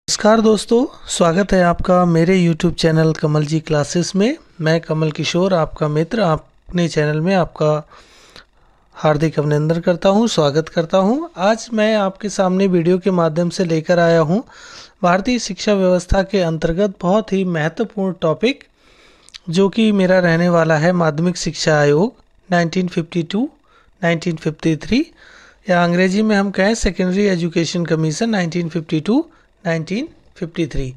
नमस्कार दोस्तों, स्वागत है आपका मेरे YouTube चैनल कमल जी क्लासेस में। मैं कमल किशोर, आपका मित्र, अपने चैनल में आपका हार्दिक अभिनंदन करता हूं, स्वागत करता हूं। आज मैं आपके सामने वीडियो के माध्यम से लेकर आया हूं भारतीय शिक्षा व्यवस्था के अंतर्गत बहुत ही महत्वपूर्ण टॉपिक, जो कि मेरा रहने वाला है माध्यमिक शिक्षा आयोग 1952-1953, या अंग्रेजी में हम कहें सेकेंडरी एजुकेशन कमीशन 1952-1953।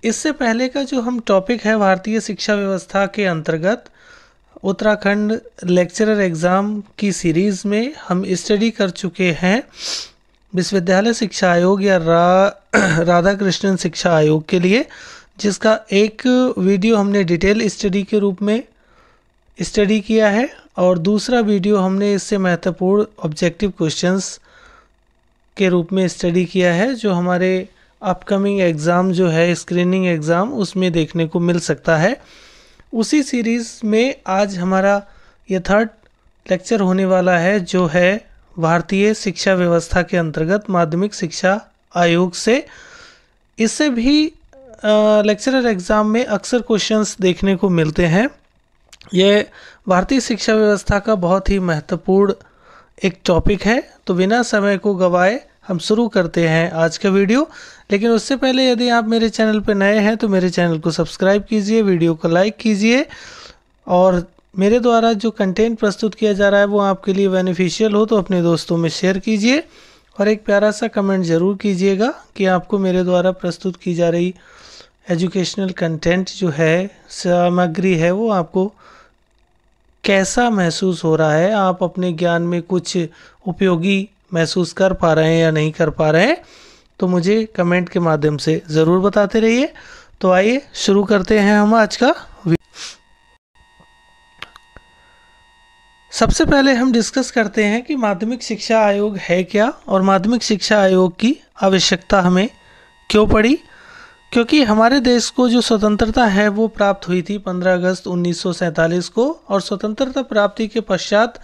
इससे पहले का जो हम टॉपिक है भारतीय शिक्षा व्यवस्था के अंतर्गत उत्तराखंड लेक्चरर एग्ज़ाम की सीरीज़ में हम स्टडी कर चुके हैं विश्वविद्यालय शिक्षा आयोग या राधा कृष्णन शिक्षा आयोग के लिए, जिसका एक वीडियो हमने डिटेल स्टडी के रूप में स्टडी किया है और दूसरा वीडियो हमने इससे महत्वपूर्ण ऑब्जेक्टिव क्वेश्चंस के रूप में स्टडी किया है, जो हमारे अपकमिंग एग्ज़ाम जो है स्क्रीनिंग एग्ज़ाम उसमें देखने को मिल सकता है। उसी सीरीज़ में आज हमारा ये थर्ड लेक्चर होने वाला है, जो है भारतीय शिक्षा व्यवस्था के अंतर्गत माध्यमिक शिक्षा आयोग से। इससे भी लेक्चरर एग्ज़ाम में अक्सर क्वेश्चंस देखने को मिलते हैं। ये भारतीय शिक्षा व्यवस्था का बहुत ही महत्वपूर्ण एक टॉपिक है। तो बिना समय को गवाए हम शुरू करते हैं आज का वीडियो। लेकिन उससे पहले यदि आप मेरे चैनल पर नए हैं तो मेरे चैनल को सब्सक्राइब कीजिए, वीडियो को लाइक कीजिए और मेरे द्वारा जो कंटेंट प्रस्तुत किया जा रहा है वो आपके लिए बेनिफिशियल हो तो अपने दोस्तों में शेयर कीजिए और एक प्यारा सा कमेंट ज़रूर कीजिएगा कि आपको मेरे द्वारा प्रस्तुत की जा रही एजुकेशनल कंटेंट जो है, सामग्री है, वो आपको कैसा महसूस हो रहा है, आप अपने ज्ञान में कुछ उपयोगी महसूस कर पा रहे हैं या नहीं कर पा रहे हैं। तो मुझे कमेंट के माध्यम से ज़रूर बताते रहिए। तो आइए शुरू करते हैं हम आज का सबसे पहले हम डिस्कस करते हैं कि माध्यमिक शिक्षा आयोग है क्या और माध्यमिक शिक्षा आयोग की आवश्यकता हमें क्यों पड़ी। क्योंकि हमारे देश को जो स्वतंत्रता है वो प्राप्त हुई थी 15 अगस्त 1947 को, और स्वतंत्रता प्राप्ति के पश्चात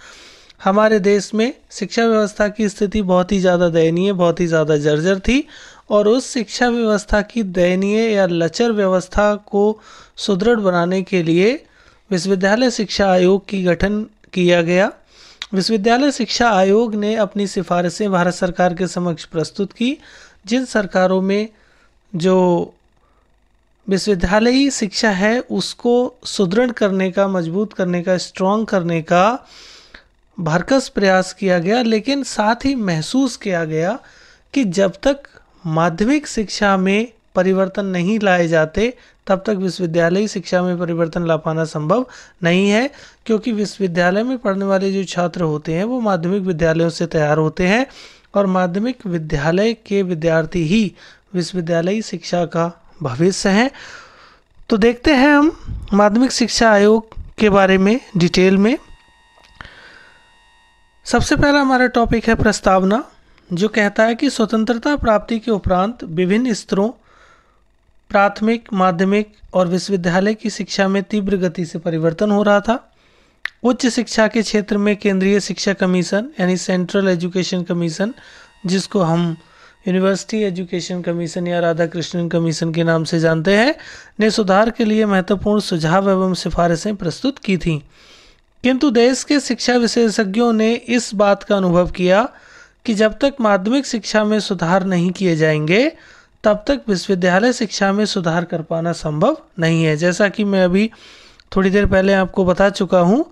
हमारे देश में शिक्षा व्यवस्था की स्थिति बहुत ही ज़्यादा दयनीय, बहुत ही ज़्यादा जर्जर थी। और उस शिक्षा व्यवस्था की दयनीय या लचर व्यवस्था को सुदृढ़ बनाने के लिए विश्वविद्यालय शिक्षा आयोग की गठन किया गया। विश्वविद्यालय शिक्षा आयोग ने अपनी सिफारिशें भारत सरकार के समक्ष प्रस्तुत की। जिन सरकारों में जो विश्वविद्यालयी शिक्षा है उसको सुदृढ़ करने का, मजबूत करने का, स्ट्रॉन्ग करने का भरकस प्रयास किया गया, लेकिन साथ ही महसूस किया गया कि जब तक माध्यमिक शिक्षा में परिवर्तन नहीं लाए जाते तब तक विश्वविद्यालयी शिक्षा में परिवर्तन ला पाना संभव नहीं है। क्योंकि विश्वविद्यालय में पढ़ने वाले जो छात्र होते हैं वो माध्यमिक विद्यालयों से तैयार होते हैं और माध्यमिक विद्यालय के विद्यार्थी ही विश्वविद्यालयी शिक्षा का भविष्य है। तो देखते हैं हम माध्यमिक शिक्षा आयोग के बारे में डिटेल में। सबसे पहला हमारा टॉपिक है प्रस्तावना, जो कहता है कि स्वतंत्रता प्राप्ति के उपरांत विभिन्न स्तरों प्राथमिक, माध्यमिक और विश्वविद्यालय की शिक्षा में तीव्र गति से परिवर्तन हो रहा था। उच्च शिक्षा के क्षेत्र में केंद्रीय शिक्षा कमीशन यानी सेंट्रल एजुकेशन कमीशन, जिसको हम यूनिवर्सिटी एजुकेशन कमीशन या राधा कृष्णन कमीशन के नाम से जानते हैं, ने सुधार के लिए महत्वपूर्ण सुझाव एवं सिफारिशें प्रस्तुत की थीं। किंतु देश के शिक्षा विशेषज्ञों ने इस बात का अनुभव किया कि जब तक माध्यमिक शिक्षा में सुधार नहीं किए जाएंगे तब तक विश्वविद्यालय शिक्षा में सुधार कर पाना संभव नहीं है। जैसा कि मैं अभी थोड़ी देर पहले आपको बता चुका हूँ,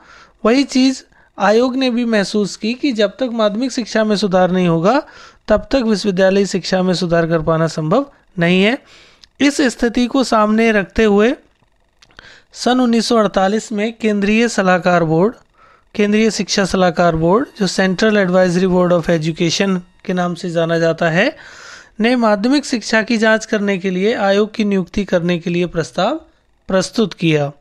वही चीज़ आयोग ने भी महसूस की कि जब तक माध्यमिक शिक्षा में सुधार नहीं होगा तब तक विश्वविद्यालय शिक्षा में सुधार कर पाना संभव नहीं है। इस स्थिति को सामने रखते हुए सन 1948 में केंद्रीय शिक्षा सलाहकार बोर्ड, जो central advisory board of education के नाम से जाना जाता है, ने माध्यमिक शिक्षा की जांच करने के लिए आयोग की नियुक्ति करने के लिए प्रस्ताव प्रस्तुत किया।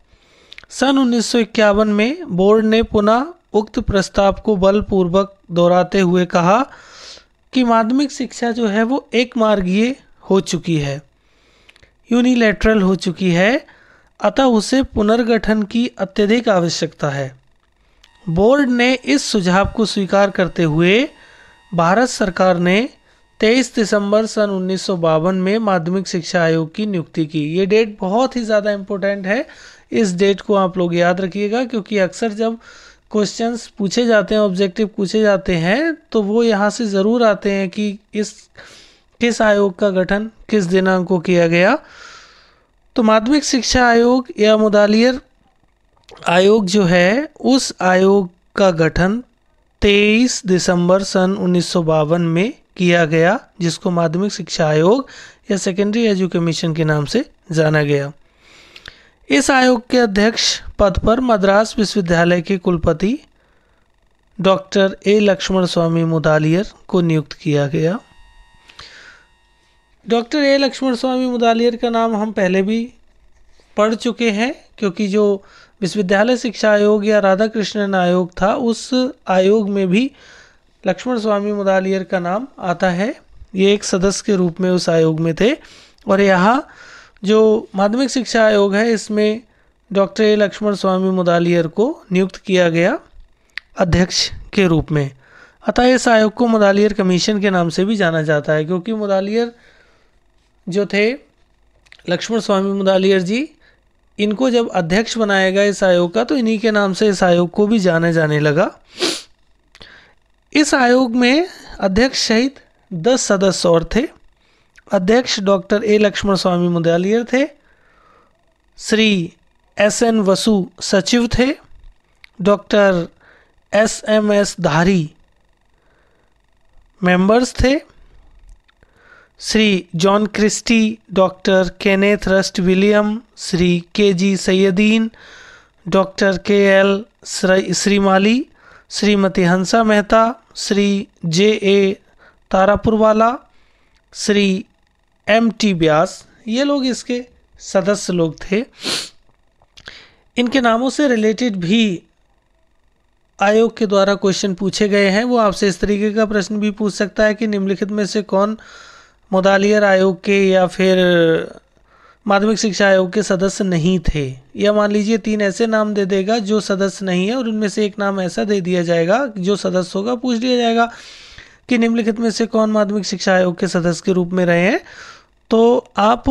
सन 1951 में बोर्ड ने पुनः उक्त प्रस्ताव को बलपूर्वक दोहराते हुए कहा कि माध्यमिक शिक्षा जो है वो एक मार्गीय हो चुकी है, यूनिलैटरल हो चुकी है, अतः उसे पुनर्गठन की अत्यधिक आवश्यकता है। बोर्ड ने इस सुझाव को स्वीकार करते हुए भारत सरकार ने 23 दिसंबर सन 1952 में माध्यमिक शिक्षा आयोग की नियुक्ति की। ये डेट बहुत ही ज़्यादा इम्पोर्टेंट है, इस डेट को आप लोग याद रखिएगा, क्योंकि अक्सर जब क्वेश्चंस पूछे जाते हैं, ऑब्जेक्टिव पूछे जाते हैं, तो वो यहाँ से ज़रूर आते हैं कि किस आयोग का गठन किस दिनांक को किया गया। तो माध्यमिक शिक्षा आयोग या मुदालियर आयोग जो है, उस आयोग का गठन 23 दिसंबर सन 1952 में किया गया, जिसको माध्यमिक शिक्षा आयोग या सेकेंडरी एजुकेशन कमीशन के नाम से जाना गया। इस आयोग के अध्यक्ष पद पर मद्रास विश्वविद्यालय के कुलपति डॉक्टर ए लक्ष्मण स्वामी मुदालियर को नियुक्त किया गया। डॉक्टर ए लक्ष्मण स्वामी मुदालियर का नाम हम पहले भी पढ़ चुके हैं, क्योंकि जो विश्वविद्यालय शिक्षा आयोग या राधा कृष्णन आयोग था, उस आयोग में भी लक्ष्मण स्वामी मुदालियर का नाम आता है। ये एक सदस्य के रूप में उस आयोग में थे। और यहाँ जो माध्यमिक शिक्षा आयोग है, इसमें डॉक्टर ए लक्ष्मण स्वामी मुदालियर को नियुक्त किया गया अध्यक्ष के रूप में। अतः इस आयोग को मुदालियर कमीशन के नाम से भी जाना जाता है, क्योंकि मुदालियर जो थे, लक्ष्मण स्वामी मुदालियर जी, इनको जब अध्यक्ष बनाया गया इस आयोग का, तो इन्हीं के नाम से इस आयोग को भी जाने जाने लगा। इस आयोग में अध्यक्ष सहित 10 सदस्य और थे। अध्यक्ष डॉक्टर ए लक्ष्मण स्वामी मुदालियर थे, श्री SN वसु सचिव थे, डॉक्टर SMS धारी मेंबर्स थे, Shri John Christie, doctor Kenneth Rust William, Shri KG Saiyidain, doctor KL Shrimali, Shrimati Hansa Mehta, Shri JA Tarapurwala, Shri MT Vyas, ये लोग इसके सदस्य लोग थे। इनके नामों से रिलेटेड भी आयोग के द्वारा क्वेश्चन पूछे गए हैं। वो आपसे इस तरीके का प्रश्न भी पूछ सकता है कि निम्नलिखित में से कौन मुदालियर आयोग के या फिर माध्यमिक शिक्षा आयोग के सदस्य नहीं थे, या मान लीजिए 3 ऐसे नाम दे देगा जो सदस्य नहीं है, और उनमें से एक नाम ऐसा दे दिया जाएगा जो सदस्य होगा। पूछ लिया जाएगा कि निम्नलिखित में से कौन माध्यमिक शिक्षा आयोग के सदस्य के रूप में रहे हैं। तो आप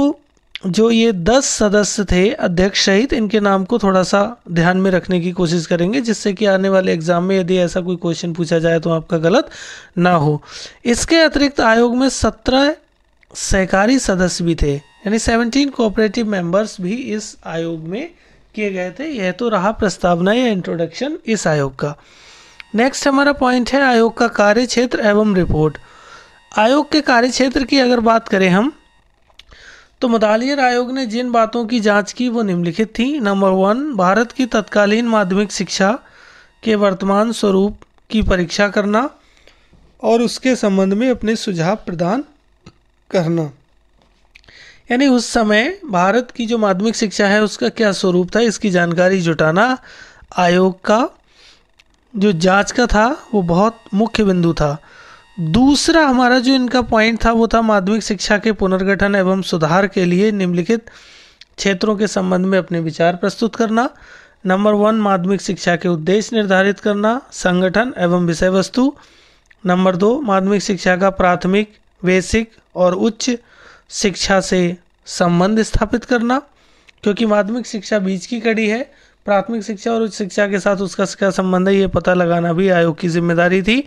जो ये 10 सदस्य थे अध्यक्ष सहित, इनके नाम को थोड़ा सा ध्यान में रखने की कोशिश करेंगे, जिससे कि आने वाले एग्जाम में यदि ऐसा कोई क्वेश्चन पूछा जाए तो आपका गलत ना हो। इसके अतिरिक्त आयोग में 17 सहकारी सदस्य भी थे, यानी 17 कोऑपरेटिव मेंबर्स भी इस आयोग में किए गए थे। यह तो रहा प्रस्तावना या इंट्रोडक्शन इस आयोग का। नेक्स्ट हमारा पॉइंट है आयोग का कार्य क्षेत्र एवं रिपोर्ट। आयोग के कार्य क्षेत्र की अगर बात करें हम, तो मुदालियर आयोग ने जिन बातों की जांच की वो निम्नलिखित थी। नंबर 1, भारत की तत्कालीन माध्यमिक शिक्षा के वर्तमान स्वरूप की परीक्षा करना और उसके संबंध में अपने सुझाव प्रदान करना, यानी उस समय भारत की जो माध्यमिक शिक्षा है उसका क्या स्वरूप था, इसकी जानकारी जुटाना आयोग का जो जांच का था वो बहुत मुख्य बिंदु था। दूसरा हमारा जो इनका पॉइंट था वो था माध्यमिक शिक्षा के पुनर्गठन एवं सुधार के लिए निम्नलिखित क्षेत्रों के संबंध में अपने विचार प्रस्तुत करना। नंबर 1, माध्यमिक शिक्षा के उद्देश्य निर्धारित करना, संगठन एवं विषय वस्तु। नंबर 2, माध्यमिक शिक्षा का प्राथमिक, बेसिक और उच्च शिक्षा से संबंध स्थापित करना, क्योंकि माध्यमिक शिक्षा बीच की कड़ी है। प्राथमिक शिक्षा और उच्च शिक्षा के साथ उसका क्या संबंध है, ये पता लगाना भी आयोग की जिम्मेदारी थी।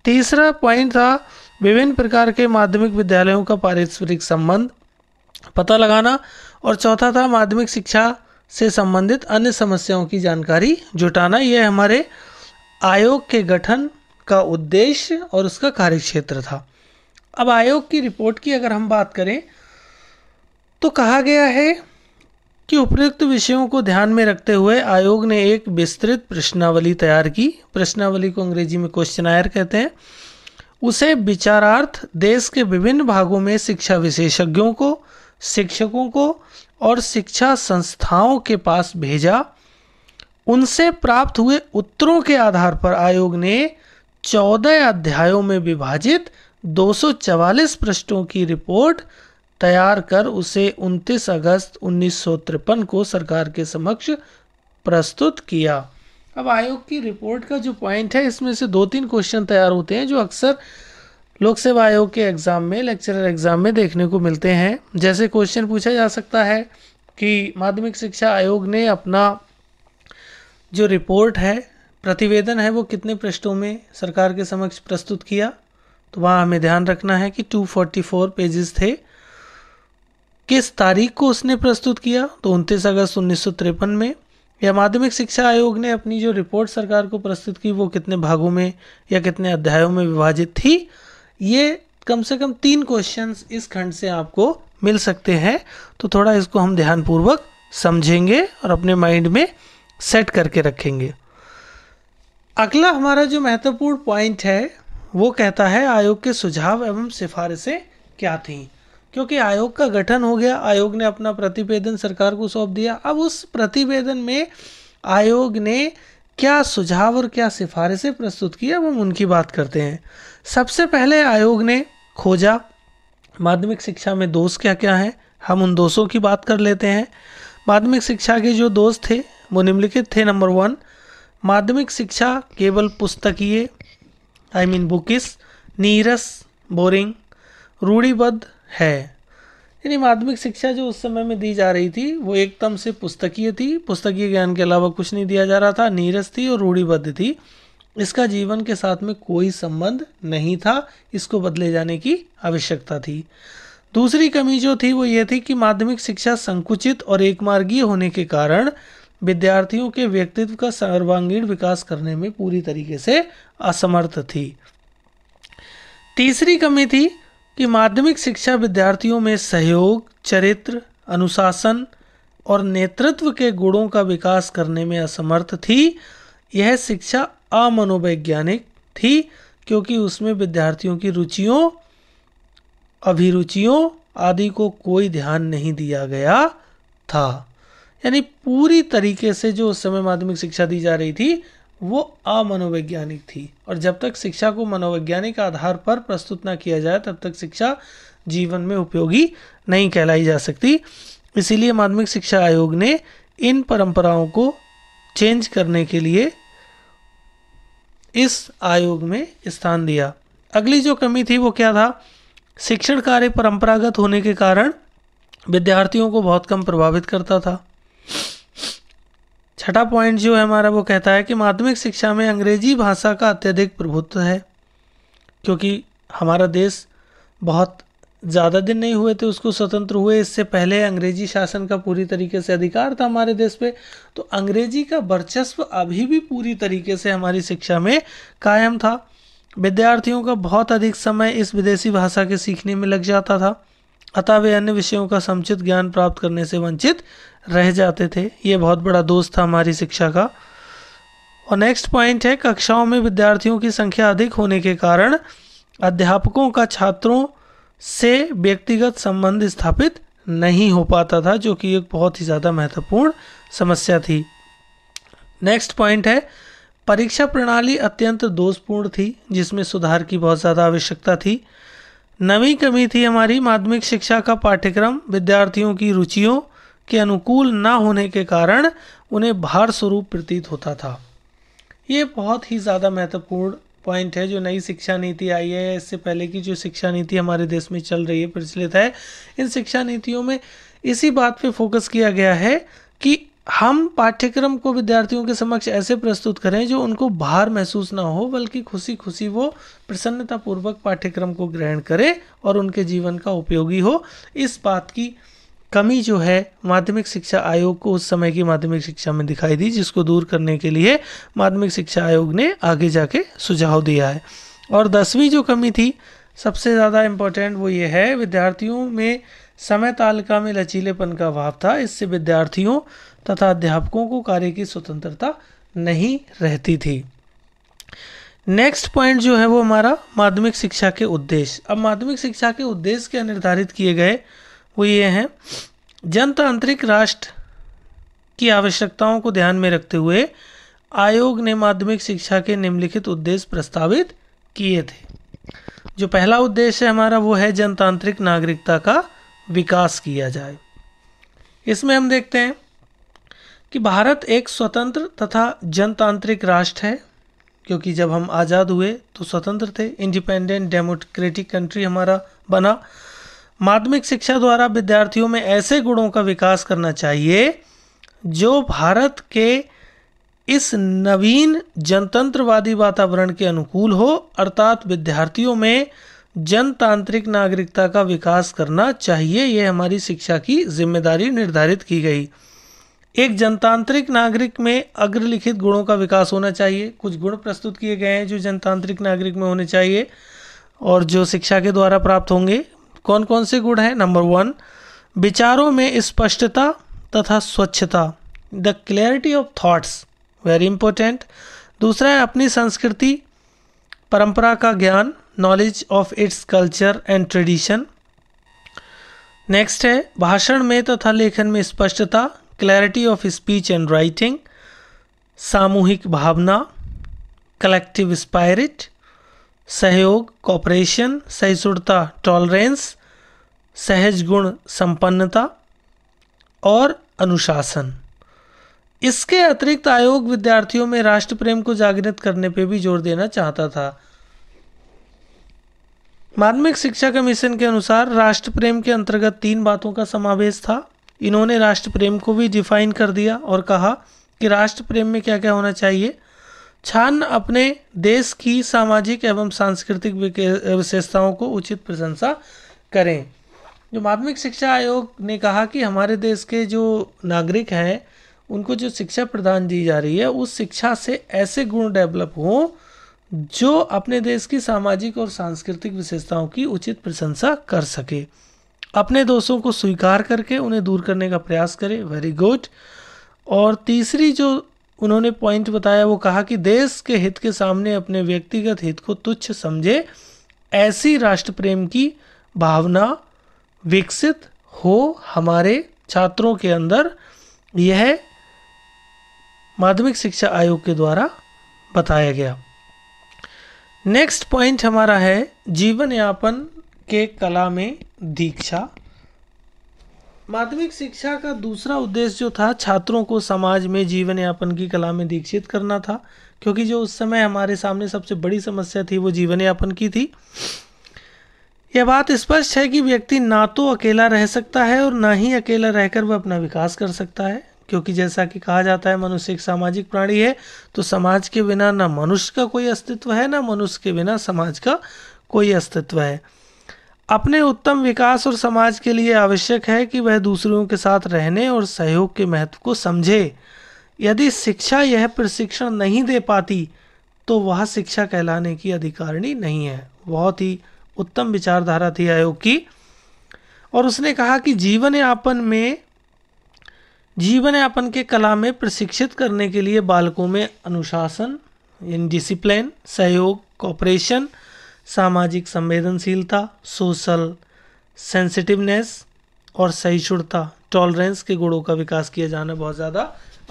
तीसरा पॉइंट था विभिन्न प्रकार के माध्यमिक विद्यालयों का पारस्परिक संबंध पता लगाना। और चौथा था माध्यमिक शिक्षा से संबंधित अन्य समस्याओं की जानकारी जुटाना। यह हमारे आयोग के गठन का उद्देश्य और उसका कार्यक्षेत्र था। अब आयोग की रिपोर्ट की अगर हम बात करें तो कहा गया है कि उपयुक्त विषयों को ध्यान में रखते हुए आयोग ने एक विस्तृत प्रश्नावली तैयार की। प्रश्नावली को अंग्रेजी में क्वेश्चनायर कहते हैं। उसे विचारार्थ देश के विभिन्न भागों में शिक्षा विशेषज्ञों को, शिक्षकों को और शिक्षा संस्थाओं के पास भेजा। उनसे प्राप्त हुए उत्तरों के आधार पर आयोग ने 14 अध्यायों में विभाजित 244 पृष्ठों की रिपोर्ट तैयार कर उसे 29 अगस्त 1953 को सरकार के समक्ष प्रस्तुत किया। अब आयोग की रिपोर्ट का जो पॉइंट है, इसमें से 2-3 क्वेश्चन तैयार होते हैं जो अक्सर लोक सेवा आयोग के एग्ज़ाम में, लेक्चरर एग्ज़ाम में देखने को मिलते हैं। जैसे क्वेश्चन पूछा जा सकता है कि माध्यमिक शिक्षा आयोग ने अपना जो रिपोर्ट है, प्रतिवेदन है, वो कितने पृष्ठों में सरकार के समक्ष प्रस्तुत किया, तो वहाँ हमें ध्यान रखना है कि 244 पेजेस थे। किस तारीख को उसने प्रस्तुत किया, तो 29 अगस्त 1953 में। या माध्यमिक शिक्षा आयोग ने अपनी जो रिपोर्ट सरकार को प्रस्तुत की वो कितने भागों में या कितने अध्यायों में विभाजित थी। ये कम से कम 3 क्वेश्चंस इस खंड से आपको मिल सकते हैं, तो थोड़ा इसको हम ध्यानपूर्वक समझेंगे और अपने माइंड में सेट करके रखेंगे। अगला हमारा जो महत्वपूर्ण पॉइंट है वो कहता है आयोग के सुझाव एवं सिफारिशें क्या थीं। क्योंकि आयोग का गठन हो गया, आयोग ने अपना प्रतिवेदन सरकार को सौंप दिया। अब उस प्रतिवेदन में आयोग ने क्या सुझाव और क्या सिफारिशें प्रस्तुत की, अब हम उनकी बात करते हैं। सबसे पहले आयोग ने खोजा माध्यमिक शिक्षा में दोष क्या क्या हैं, हम उन दोषों की बात कर लेते हैं। माध्यमिक शिक्षा के जो दोष थे वो निम्नलिखित थे। नंबर 1, माध्यमिक शिक्षा केवल पुस्तकीय बुकिस, नीरस, बोरिंग, रूढ़िबद्ध है। यानी माध्यमिक शिक्षा जो उस समय में दी जा रही थी वो एकदम से पुस्तकीय थी, पुस्तकीय ज्ञान के अलावा कुछ नहीं दिया जा रहा था, नीरस थी और रूढ़िबद्ध थी। इसका जीवन के साथ में कोई संबंध नहीं था, इसको बदले जाने की आवश्यकता थी। दूसरी कमी जो थी वो ये थी कि माध्यमिक शिक्षा संकुचित और एकमार्गीय होने के कारण विद्यार्थियों के व्यक्तित्व का सर्वांगीण विकास करने में पूरी तरीके से असमर्थ थी। तीसरी कमी थी कि माध्यमिक शिक्षा विद्यार्थियों में सहयोग, चरित्र, अनुशासन और नेतृत्व के गुणों का विकास करने में असमर्थ थी। यह शिक्षा अमनोवैज्ञानिक थी क्योंकि उसमें विद्यार्थियों की रुचियों, अभिरुचियों आदि को कोई ध्यान नहीं दिया गया था। यानी पूरी तरीके से जो उस समय माध्यमिक शिक्षा दी जा रही थी वो अमनोवैज्ञानिक थी, और जब तक शिक्षा को मनोवैज्ञानिक आधार पर प्रस्तुत ना किया जाए तब तक शिक्षा जीवन में उपयोगी नहीं कहलाई जा सकती। इसीलिए माध्यमिक शिक्षा आयोग ने इन परंपराओं को चेंज करने के लिए इस आयोग में स्थान दिया। अगली जो कमी थी वो क्या था, शिक्षण कार्य परंपरागत होने के कारण विद्यार्थियों को बहुत कम प्रभावित करता था। छठा पॉइंट जो है हमारा वो कहता है कि माध्यमिक शिक्षा में अंग्रेजी भाषा का अत्यधिक प्रभुत्व है। क्योंकि हमारा देश बहुत ज़्यादा दिन नहीं हुए थे उसको स्वतंत्र हुए, इससे पहले अंग्रेजी शासन का पूरी तरीके से अधिकार था हमारे देश पे, तो अंग्रेजी का वर्चस्व अभी भी पूरी तरीके से हमारी शिक्षा में कायम था। विद्यार्थियों का बहुत अधिक समय इस विदेशी भाषा के सीखने में लग जाता था, अतः वे अन्य विषयों का समुचित ज्ञान प्राप्त करने से वंचित रह जाते थे। ये बहुत बड़ा दोष था हमारी शिक्षा का। और नेक्स्ट पॉइंट है, कक्षाओं में विद्यार्थियों की संख्या अधिक होने के कारण अध्यापकों का छात्रों से व्यक्तिगत संबंध स्थापित नहीं हो पाता था, जो कि एक बहुत ही ज़्यादा महत्वपूर्ण समस्या थी। नेक्स्ट पॉइंट है, परीक्षा प्रणाली अत्यंत दोषपूर्ण थी जिसमें सुधार की बहुत ज़्यादा आवश्यकता थी। नवी कमी थी हमारी, माध्यमिक शिक्षा का पाठ्यक्रम विद्यार्थियों की रुचियों के अनुकूल ना होने के कारण उन्हें भार स्वरूप प्रतीत होता था। ये बहुत ही ज़्यादा महत्वपूर्ण पॉइंट है। जो नई शिक्षा नीति आई है, इससे पहले की जो शिक्षा नीति हमारे देश में चल रही है, प्रचलित है, इन शिक्षा नीतियों में इसी बात पे फोकस किया गया है कि हम पाठ्यक्रम को विद्यार्थियों के समक्ष ऐसे प्रस्तुत करें जो उनको भार महसूस ना हो, बल्कि खुशी खुशी वो प्रसन्नतापूर्वक पाठ्यक्रम को ग्रहण करें और उनके जीवन का उपयोगी हो। इस बात की कमी जो है माध्यमिक शिक्षा आयोग को उस समय की माध्यमिक शिक्षा में दिखाई दी, जिसको दूर करने के लिए माध्यमिक शिक्षा आयोग ने आगे जाके सुझाव दिया है। और 10वीं जो कमी थी सबसे ज़्यादा इम्पोर्टेंट, वो ये है, विद्यार्थियों में समय तालिका में लचीलेपन का अभाव था। इससे विद्यार्थियों तथा अध्यापकों को कार्य की स्वतंत्रता नहीं रहती थी। नेक्स्ट पॉइंट जो है वो हमारा माध्यमिक शिक्षा के उद्देश्य। अब माध्यमिक शिक्षा के उद्देश्य क्या निर्धारित किए गए वो ये हैं, जनतांत्रिक राष्ट्र की आवश्यकताओं को ध्यान में रखते हुए आयोग ने माध्यमिक शिक्षा के निम्नलिखित उद्देश्य प्रस्तावित किए थे। जो पहला उद्देश्य है हमारा वो है जनतांत्रिक नागरिकता का विकास किया जाए। इसमें हम देखते हैं कि भारत एक स्वतंत्र तथा जनतांत्रिक राष्ट्र है क्योंकि जब हम आज़ाद हुए तो स्वतंत्र थे, इंडिपेंडेंट डेमोक्रेटिक कंट्री हमारा बना। माध्यमिक शिक्षा द्वारा विद्यार्थियों में ऐसे गुणों का विकास करना चाहिए जो भारत के इस नवीन जनतंत्रवादी वातावरण के अनुकूल हो, अर्थात विद्यार्थियों में जनतांत्रिक नागरिकता का विकास करना चाहिए। यह हमारी शिक्षा की जिम्मेदारी निर्धारित की गई। एक जनतांत्रिक नागरिक में अग्रलिखित गुणों का विकास होना चाहिए। कुछ गुण प्रस्तुत किए गए हैं जो जनतांत्रिक नागरिक में होने चाहिए और जो शिक्षा के द्वारा प्राप्त होंगे। कौन कौन से गुण हैं? नंबर 1, विचारों में स्पष्टता तथा स्वच्छता, the clarity of thoughts, very important. दूसरा है अपनी संस्कृति परंपरा का ज्ञान, knowledge of its culture and tradition. Next है भाषण में तथा लेखन में स्पष्टता, clarity of speech and writing. सामूहिक भावना, कलेक्टिव स्पिरिट। सहयोग, कोऑपरेशन। सहिष्णुता, टॉलरेंस। सहज गुण, संपन्नता और अनुशासन। इसके अतिरिक्त आयोग विद्यार्थियों में राष्ट्र प्रेम को जागृत करने पर भी जोर देना चाहता था। माध्यमिक शिक्षा कमीशन के अनुसार राष्ट्र प्रेम के अंतर्गत 3 बातों का समावेश था। इन्होंने राष्ट्र प्रेम को भी डिफाइन कर दिया और कहा कि राष्ट्र प्रेम में क्या क्या होना चाहिए। छात्र अपने देश की सामाजिक एवं सांस्कृतिक विशेषताओं को उचित प्रशंसा करें। जो माध्यमिक शिक्षा आयोग ने कहा कि हमारे देश के जो नागरिक हैं उनको जो शिक्षा प्रदान दी जा रही है उस शिक्षा से ऐसे गुण डेवलप हों जो अपने देश की सामाजिक और सांस्कृतिक विशेषताओं की उचित प्रशंसा कर सके, अपने दोषों को स्वीकार करके उन्हें दूर करने का प्रयास करे। Very good. और तीसरी जो उन्होंने पॉइंट बताया वो कहा कि देश के हित के सामने अपने व्यक्तिगत हित को तुच्छ समझे, ऐसी राष्ट्र प्रेम की भावना विकसित हो हमारे छात्रों के अंदर। यह माध्यमिक शिक्षा आयोग के द्वारा बताया गया। नेक्स्ट पॉइंट हमारा है जीवन यापन के कला में दीक्षा। माध्यमिक शिक्षा का दूसरा उद्देश्य जो था छात्रों को समाज में जीवन यापन की कला में दीक्षित करना था, क्योंकि जो उस समय हमारे सामने सबसे बड़ी समस्या थी वो जीवन यापन की थी। यह बात स्पष्ट है कि व्यक्ति ना तो अकेला रह सकता है और ना ही अकेला रहकर वह अपना विकास कर सकता है, क्योंकि जैसा कि कहा जाता है मनुष्य एक सामाजिक प्राणी है, तो समाज के बिना ना मनुष्य का कोई अस्तित्व है, ना मनुष्य के बिना समाज का कोई अस्तित्व है। अपने उत्तम विकास और समाज के लिए आवश्यक है कि वह दूसरों के साथ रहने और सहयोग के महत्व को समझे। यदि शिक्षा यह प्रशिक्षण नहीं दे पाती तो वह शिक्षा कहलाने की अधिकारिणी नहीं है। बहुत ही उत्तम विचारधारा थी आयोग की। और उसने कहा कि जीवन यापन के कला में प्रशिक्षित करने के लिए बालकों में अनुशासन इन डिसिप्लिन, सहयोग, कोऑपरेशन, सामाजिक संवेदनशीलता, सोशल सेंसिटिवनेस और सहिष्णुता, टॉलरेंस के गुणों का विकास किया जाना बहुत ज़्यादा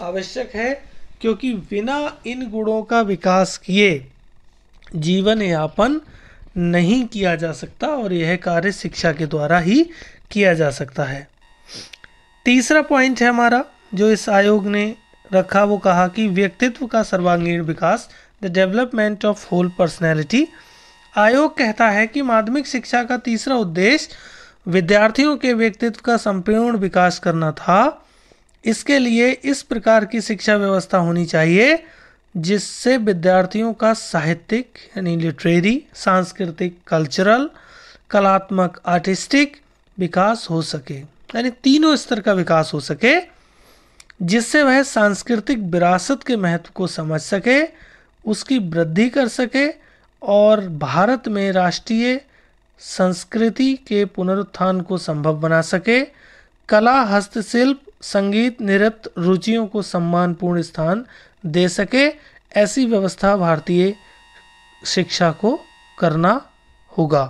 आवश्यक है, क्योंकि बिना इन गुणों का विकास किए जीवन यापन नहीं किया जा सकता और यह कार्य शिक्षा के द्वारा ही किया जा सकता है। तीसरा पॉइंट है हमारा जो इस आयोग ने रखा, वो कहा कि व्यक्तित्व का सर्वांगीण विकास, the development of whole personality. आयोग कहता है कि माध्यमिक शिक्षा का तीसरा उद्देश्य विद्यार्थियों के व्यक्तित्व का संपूर्ण विकास करना था। इसके लिए इस प्रकार की शिक्षा व्यवस्था होनी चाहिए जिससे विद्यार्थियों का साहित्यिक यानी लिटरेरी, सांस्कृतिक कल्चरल, कलात्मक आर्टिस्टिक विकास हो सके, यानी तीनों स्तर का विकास हो सके, जिससे वह सांस्कृतिक विरासत के महत्व को समझ सके, उसकी वृद्धि कर सके और भारत में राष्ट्रीय संस्कृति के पुनरुत्थान को संभव बना सके। कला, हस्तशिल्प, संगीत, नृत्य रुचियों को सम्मानपूर्ण स्थान दे सके। ऐसी व्यवस्था भारतीय शिक्षा को करना होगा।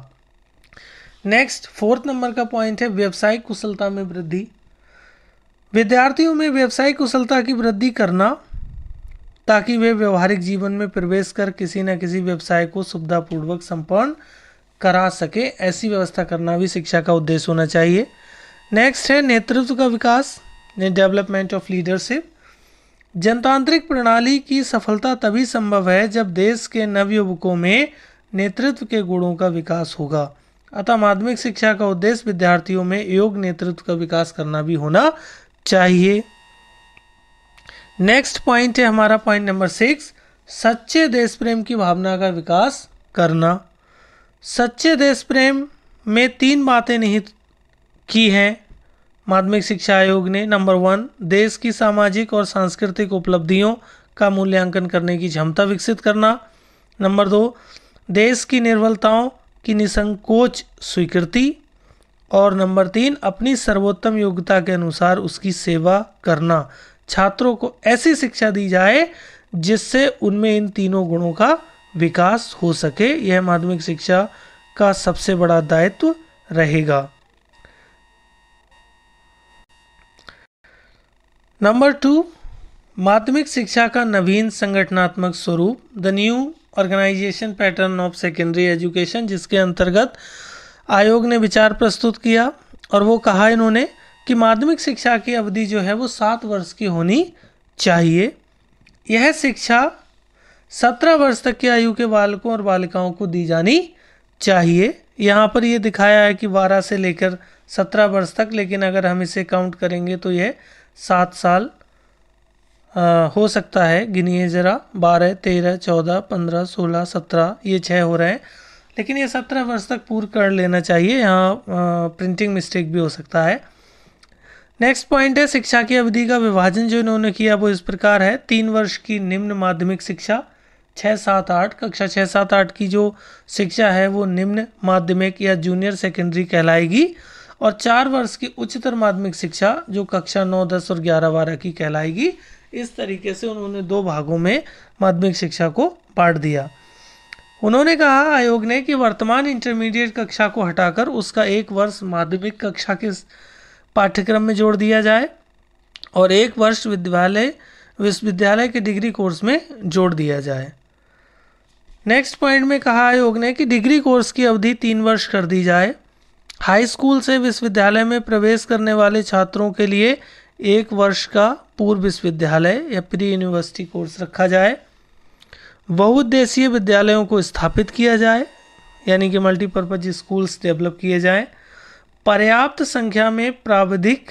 नेक्स्ट 4th नंबर का पॉइंट है व्यावसायिक कुशलता में वृद्धि। विद्यार्थियों में व्यावसायिक कुशलता की वृद्धि करना ताकि वे व्यवहारिक जीवन में प्रवेश कर किसी न किसी व्यवसाय को सुविधापूर्वक संपन्न करा सके, ऐसी व्यवस्था करना भी शिक्षा का उद्देश्य होना चाहिए। नेक्स्ट है नेतृत्व का विकास, डेवलपमेंट ऑफ लीडरशिप। जनतांत्रिक प्रणाली की सफलता तभी संभव है जब देश के नवयुवकों में नेतृत्व के गुणों का विकास होगा। अतः माध्यमिक शिक्षा का उद्देश्य विद्यार्थियों में योग्य नेतृत्व का विकास करना भी होना चाहिए। नेक्स्ट पॉइंट है हमारा पॉइंट नंबर 6, सच्चे देश प्रेम की भावना का विकास करना। सच्चे देश प्रेम में 3 बातें निहित की हैं माध्यमिक शिक्षा आयोग ने। नंबर 1, देश की सामाजिक और सांस्कृतिक उपलब्धियों का मूल्यांकन करने की क्षमता विकसित करना। नंबर 2, देश की निर्बलताओं की निसंकोच स्वीकृति। और नंबर 3, अपनी सर्वोत्तम योग्यता के अनुसार उसकी सेवा करना। छात्रों को ऐसी शिक्षा दी जाए जिससे उनमें इन तीनों गुणों का विकास हो सके। यह माध्यमिक शिक्षा का सबसे बड़ा दायित्व रहेगा। नंबर 2, माध्यमिक शिक्षा का नवीन संगठनात्मक स्वरूप, the new organisation pattern of secondary education, जिसके अंतर्गत आयोग ने विचार प्रस्तुत किया और वो कहा इन्होंने कि माध्यमिक शिक्षा की अवधि जो है वो 7 वर्ष की होनी चाहिए। यह शिक्षा 17 वर्ष तक की आयु के बालकों और बालिकाओं को दी जानी चाहिए। यहाँ पर ये दिखाया है कि 12 से लेकर 17 वर्ष तक, लेकिन अगर हम इसे काउंट करेंगे तो यह 7 साल हो सकता है। गिनिए ज़रा, 12, 13, 14, 15, 16, 17, ये 6 हो रहे हैं, लेकिन ये 17 वर्ष तक पूर्ण कर लेना चाहिए। यहाँ प्रिंटिंग मिस्टेक भी हो सकता है। नेक्स्ट पॉइंट है शिक्षा की अवधि का विभाजन जो इन्होंने किया वो इस प्रकार है। 3 वर्ष की निम्न माध्यमिक शिक्षा, 6, 7, 8 कक्षा 6, 7, 8 की जो शिक्षा है वो निम्न माध्यमिक या जूनियर सेकेंडरी कहलाएगी। और 4 वर्ष की उच्चतर माध्यमिक शिक्षा जो कक्षा 9, 10 और 11, 12 की कहलाएगी। इस तरीके से उन्होंने 2 भागों में माध्यमिक शिक्षा को बांट दिया। उन्होंने कहा आयोग ने कि वर्तमान इंटरमीडिएट कक्षा को हटाकर उसका 1 वर्ष माध्यमिक कक्षा के पाठ्यक्रम में जोड़ दिया जाए और 1 वर्ष विश्वविद्यालय के डिग्री कोर्स में जोड़ दिया जाए। नेक्स्ट पॉइंट में कहा आयोग ने कि डिग्री कोर्स की अवधि 3 वर्ष कर दी जाए। हाई स्कूल से विश्वविद्यालय में प्रवेश करने वाले छात्रों के लिए 1 वर्ष का पूर्व विश्वविद्यालय या प्री यूनिवर्सिटी कोर्स रखा जाए। बहुउद्देशीय विद्यालयों को स्थापित किया जाए, यानी कि मल्टीपर्पज स्कूल्स डेवलप किए जाएं। पर्याप्त संख्या में प्राविधिक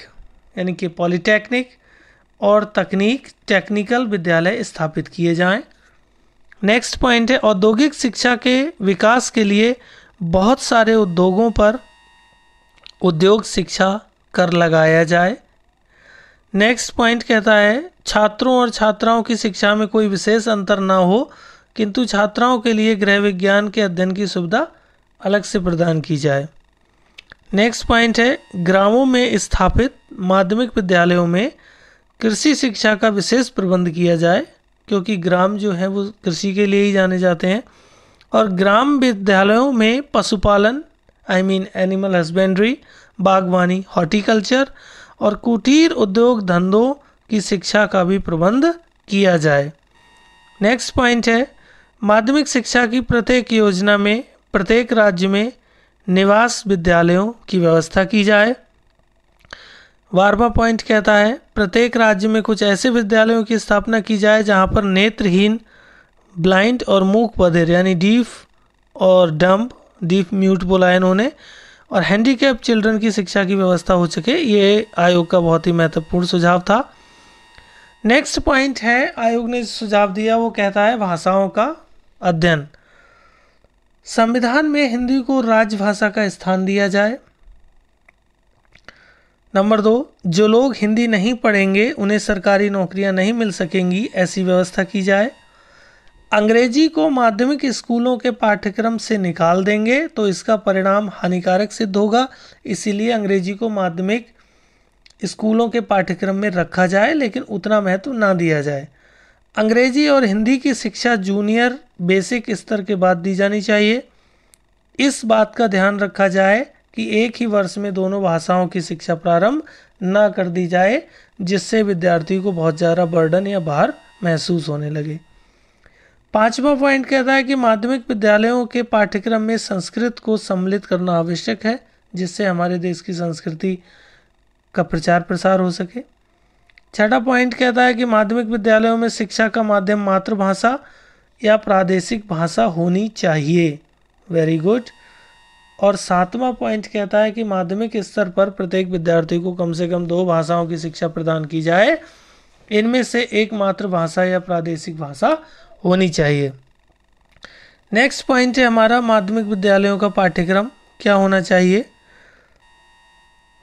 यानी कि पॉलिटेक्निक और टेक्निकल विद्यालय स्थापित किए जाएं। नेक्स्ट पॉइंट है औद्योगिक शिक्षा के विकास के लिए बहुत सारे उद्योगों पर उद्योग शिक्षा कर लगाया जाए। नेक्स्ट पॉइंट कहता है छात्रों और छात्राओं की शिक्षा में कोई विशेष अंतर ना हो, किंतु छात्राओं के लिए गृह विज्ञान के अध्ययन की सुविधा अलग से प्रदान की जाए। नेक्स्ट पॉइंट है ग्रामों में स्थापित माध्यमिक विद्यालयों में कृषि शिक्षा का विशेष प्रबंध किया जाए, क्योंकि ग्राम जो है वो कृषि के लिए ही जाने जाते हैं। और ग्राम विद्यालयों में पशुपालन एनिमल हस्बेंड्री, बागवानी, हॉर्टिकल्चर और कुटीर उद्योग धंधों की शिक्षा का भी प्रबंध किया जाए। नेक्स्ट पॉइंट है माध्यमिक शिक्षा की प्रत्येक योजना में प्रत्येक राज्य में निवास विद्यालयों की व्यवस्था की जाए। 12वां पॉइंट कहता है प्रत्येक राज्य में कुछ ऐसे विद्यालयों की स्थापना की जाए जहां पर नेत्रहीन, ब्लाइंड और मूक बधिर यानी डीफ और डम्ब, डीफ म्यूट बोला है इन्होंने, और हैंडीकैप चिल्ड्रन की शिक्षा की व्यवस्था हो सके। ये आयोग का बहुत ही महत्वपूर्ण सुझाव था। नेक्स्ट पॉइंट है आयोग ने सुझाव दिया वो कहता है भाषाओं का अध्ययन। संविधान में हिंदी को राजभाषा का स्थान दिया जाए। नंबर 2, जो लोग हिंदी नहीं पढ़ेंगे उन्हें सरकारी नौकरियां नहीं मिल सकेंगी, ऐसी व्यवस्था की जाए। अंग्रेजी को माध्यमिक स्कूलों के पाठ्यक्रम से निकाल देंगे तो इसका परिणाम हानिकारक सिद्ध होगा, इसीलिए अंग्रेजी को माध्यमिक स्कूलों के पाठ्यक्रम में रखा जाए, लेकिन उतना महत्व ना दिया जाए। अंग्रेजी और हिंदी की शिक्षा जूनियर बेसिक स्तर के बाद दी जानी चाहिए। इस बात का ध्यान रखा जाए कि एक ही वर्ष में दोनों भाषाओं की शिक्षा प्रारंभ ना कर दी जाए, जिससे विद्यार्थी को बहुत ज़्यादा बर्डन या भार महसूस होने लगे। 5वां पॉइंट कहता है कि माध्यमिक विद्यालयों के पाठ्यक्रम में संस्कृत को सम्मिलित करना आवश्यक है, जिससे हमारे देश की संस्कृति का प्रचार प्रसार हो सके। छठा पॉइंट कहता है कि माध्यमिक विद्यालयों में शिक्षा का माध्यम मातृभाषा या प्रादेशिक भाषा होनी चाहिए। Very good. और सातवां पॉइंट कहता है कि माध्यमिक स्तर पर प्रत्येक विद्यार्थी को कम से कम 2 भाषाओं की शिक्षा प्रदान की जाए, इनमें से एक मातृभाषा या प्रादेशिक भाषा होनी चाहिए। नेक्स्ट पॉइंट है हमारा माध्यमिक विद्यालयों का पाठ्यक्रम क्या होना चाहिए।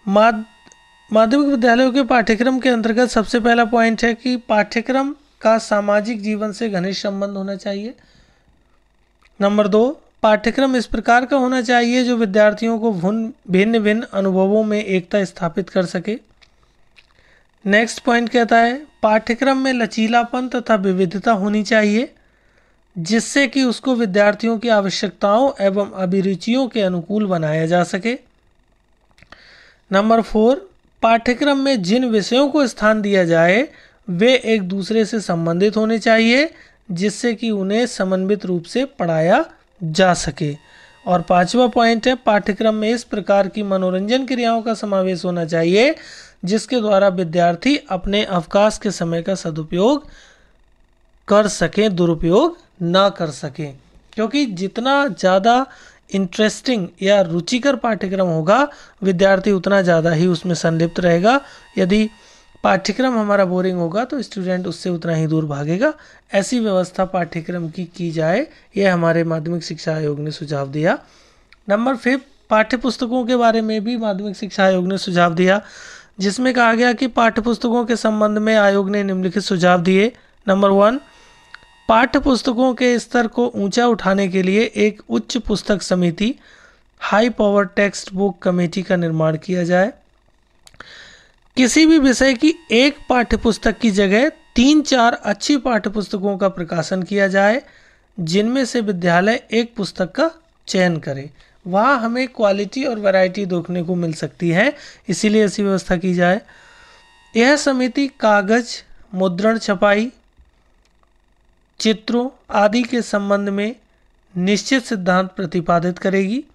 माध्यमिक विद्यालयों के पाठ्यक्रम के अंतर्गत सबसे पहला पॉइंट है कि पाठ्यक्रम का सामाजिक जीवन से घनिष्ठ संबंध होना चाहिए। नंबर 2, पाठ्यक्रम इस प्रकार का होना चाहिए जो विद्यार्थियों को भिन्न भिन्न अनुभवों में एकता स्थापित कर सके। नेक्स्ट पॉइंट कहता है पाठ्यक्रम में लचीलापन तथा विविधता होनी चाहिए, जिससे कि उसको विद्यार्थियों की आवश्यकताओं एवं अभिरुचियों के अनुकूल बनाया जा सके। नंबर 4, पाठ्यक्रम में जिन विषयों को स्थान दिया जाए वे एक दूसरे से संबंधित होने चाहिए, जिससे कि उन्हें समन्वित रूप से पढ़ाया जा सके। और 5वां पॉइंट है पाठ्यक्रम में इस प्रकार की मनोरंजन क्रियाओं का समावेश होना चाहिए जिसके द्वारा विद्यार्थी अपने अवकाश के समय का सदुपयोग कर सकें, दुरुपयोग ना कर सकें। क्योंकि जितना ज़्यादा इंटरेस्टिंग या रुचिकर पाठ्यक्रम होगा विद्यार्थी उतना ज़्यादा ही उसमें संलिप्त रहेगा। यदि पाठ्यक्रम हमारा बोरिंग होगा तो स्टूडेंट उससे उतना ही दूर भागेगा। ऐसी व्यवस्था पाठ्यक्रम की जाए, यह हमारे माध्यमिक शिक्षा आयोग ने सुझाव दिया। नंबर 5, पाठ्य पुस्तकों के बारे में भी माध्यमिक शिक्षा आयोग ने सुझाव दिया, जिसमें कहा गया कि पाठ्य पुस्तकों के संबंध में आयोग ने निम्नलिखित सुझाव दिए। नंबर 1, पाठ्य पुस्तकों के स्तर को ऊंचा उठाने के लिए एक उच्च पुस्तक समिति high power text book committee का निर्माण किया जाए। किसी भी विषय की एक पाठ्य पुस्तक की जगह 3-4 अच्छी पाठ्य पुस्तकों का प्रकाशन किया जाए, जिनमें से विद्यालय एक पुस्तक का चयन करे। वहाँ हमें क्वालिटी और वैरायटी देखने को मिल सकती है, इसीलिए ऐसी व्यवस्था की जाए। यह समिति कागज, मुद्रण, छपाई, चित्रों आदि के संबंध में निश्चित सिद्धांत प्रतिपादित करेगी।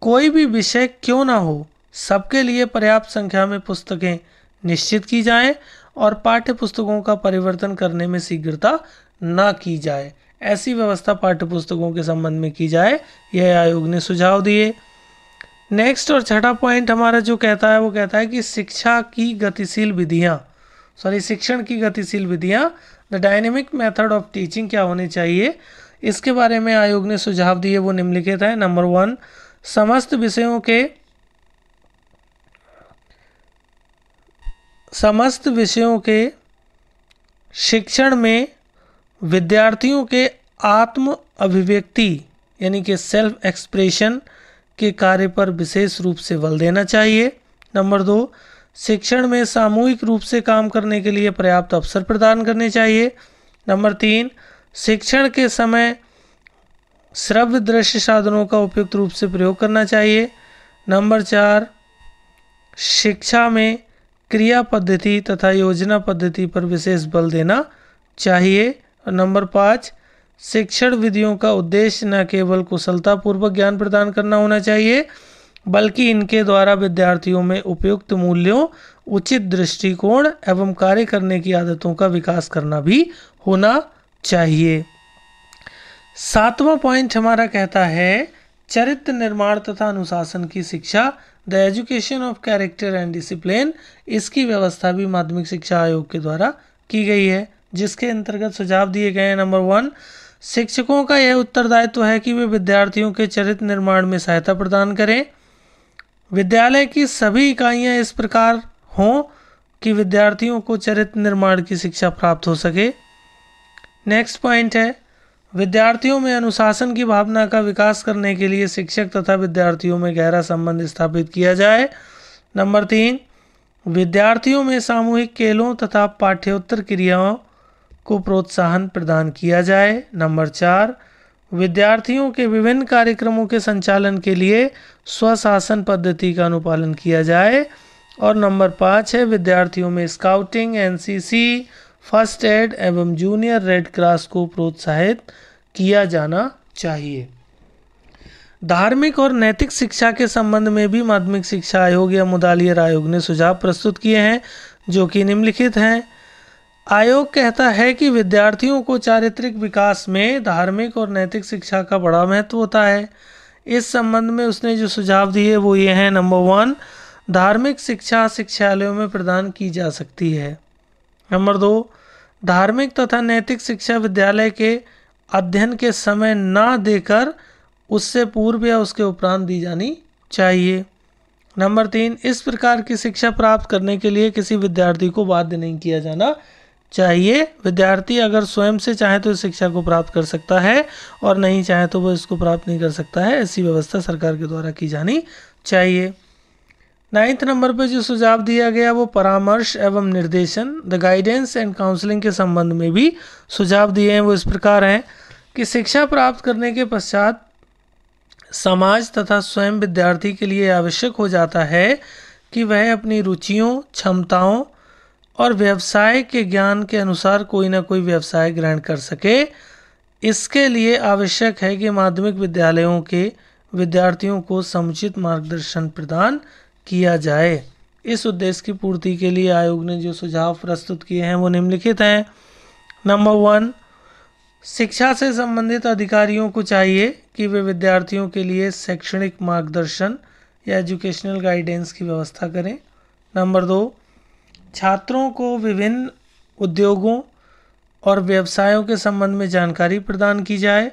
कोई भी विषय क्यों ना हो, सबके लिए पर्याप्त संख्या में पुस्तकें निश्चित की जाएं और पाठ्य पुस्तकों का परिवर्तन करने में शीघ्रता ना की जाए। ऐसी व्यवस्था पाठ्य पुस्तकों के संबंध में की जाए, यह आयोग ने सुझाव दिए। नेक्स्ट और छठा पॉइंट हमारा जो कहता है वो कहता है कि शिक्षण की गतिशील विधियाँ the dynamic method of teaching क्या होने चाहिए, इसके बारे में आयोग ने सुझाव दिए, वो निम्नलिखित है। नंबर 1, समस्त विषयों के शिक्षण में विद्यार्थियों के आत्म अभिव्यक्ति यानी कि सेल्फ एक्सप्रेशन के कार्य पर विशेष रूप से बल देना चाहिए। नंबर 2, शिक्षण में सामूहिक रूप से काम करने के लिए पर्याप्त अवसर प्रदान करने चाहिए। नंबर 3, शिक्षण के समय श्रव्य दृश्य साधनों का उपयुक्त रूप से प्रयोग करना चाहिए। नंबर 4, शिक्षा में क्रिया पद्धति तथा योजना पद्धति पर विशेष बल देना चाहिए। और नंबर 5, शिक्षण विधियों का उद्देश्य न केवल कुशलतापूर्वक ज्ञान प्रदान करना होना चाहिए, बल्कि इनके द्वारा विद्यार्थियों में उपयुक्त मूल्यों, उचित दृष्टिकोण एवं कार्य करने की आदतों का विकास करना भी होना चाहिए। 7वां पॉइंट हमारा कहता है चरित्र निर्माण तथा अनुशासन की शिक्षा, the education of character and discipline. इसकी व्यवस्था भी माध्यमिक शिक्षा आयोग के द्वारा की गई है, जिसके अंतर्गत सुझाव दिए गए हैं। नंबर 1, शिक्षकों का यह उत्तरदायित्व है कि वे विद्यार्थियों के चरित्र निर्माण में सहायता प्रदान करें। विद्यालय की सभी इकाइयां इस प्रकार हों कि विद्यार्थियों को चरित्र निर्माण की शिक्षा प्राप्त हो सके। नेक्स्ट पॉइंट है विद्यार्थियों में अनुशासन की भावना का विकास करने के लिए शिक्षक तथा विद्यार्थियों में गहरा संबंध स्थापित किया जाए। नंबर 3, विद्यार्थियों में सामूहिक खेलों तथा पाठ्योत्तर क्रियाओं को प्रोत्साहन प्रदान किया जाए। नंबर 4, विद्यार्थियों के विभिन्न कार्यक्रमों के संचालन के लिए स्वशासन पद्धति का अनुपालन किया जाए। और नंबर 5 है विद्यार्थियों में स्काउटिंग, एनसीसी, फर्स्ट एड एवं जूनियर रेड क्रॉस को प्रोत्साहित किया जाना चाहिए। धार्मिक और नैतिक शिक्षा के संबंध में भी माध्यमिक शिक्षा आयोग या मुदालियर आयोग ने सुझाव प्रस्तुत किए हैं, जो कि निम्नलिखित हैं। आयोग कहता है कि विद्यार्थियों को चारित्रिक विकास में धार्मिक और नैतिक शिक्षा का बड़ा महत्व होता है। इस संबंध में उसने जो सुझाव दिए वो ये हैं। नंबर 1, धार्मिक शिक्षा शिक्षालयों में प्रदान की जा सकती है। नंबर 2, धार्मिक तथा नैतिक शिक्षा विद्यालय के अध्ययन के समय ना देकर उससे पूर्व या उसके उपरांत दी जानी चाहिए। नंबर 3, इस प्रकार की शिक्षा प्राप्त करने के लिए किसी विद्यार्थी को बाध्य नहीं किया जाना चाहिए। विद्यार्थी अगर स्वयं से चाहे तो इस शिक्षा को प्राप्त कर सकता है और नहीं चाहे तो वो इसको प्राप्त नहीं कर सकता है। ऐसी व्यवस्था सरकार के द्वारा की जानी चाहिए। 9 नंबर पर जो सुझाव दिया गया वो परामर्श एवं निर्देशन, द गाइडेंस एंड काउंसलिंग के संबंध में भी सुझाव दिए हैं। वो इस प्रकार हैं कि शिक्षा प्राप्त करने के पश्चात समाज तथा स्वयं विद्यार्थी के लिए आवश्यक हो जाता है कि वह अपनी रुचियों, क्षमताओं और व्यवसाय के ज्ञान के अनुसार कोई ना कोई व्यवसाय ग्रहण कर सके। इसके लिए आवश्यक है कि माध्यमिक विद्यालयों के विद्यार्थियों को समुचित मार्गदर्शन प्रदान किया जाए। इस उद्देश्य की पूर्ति के लिए आयोग ने जो सुझाव प्रस्तुत किए हैं वो निम्नलिखित हैं। नंबर 1, शिक्षा से संबंधित अधिकारियों को चाहिए कि वे विद्यार्थियों के लिए शैक्षणिक मार्गदर्शन या एजुकेशनल गाइडेंस की व्यवस्था करें। नंबर 2, छात्रों को विभिन्न उद्योगों और व्यवसायों के संबंध में जानकारी प्रदान की जाए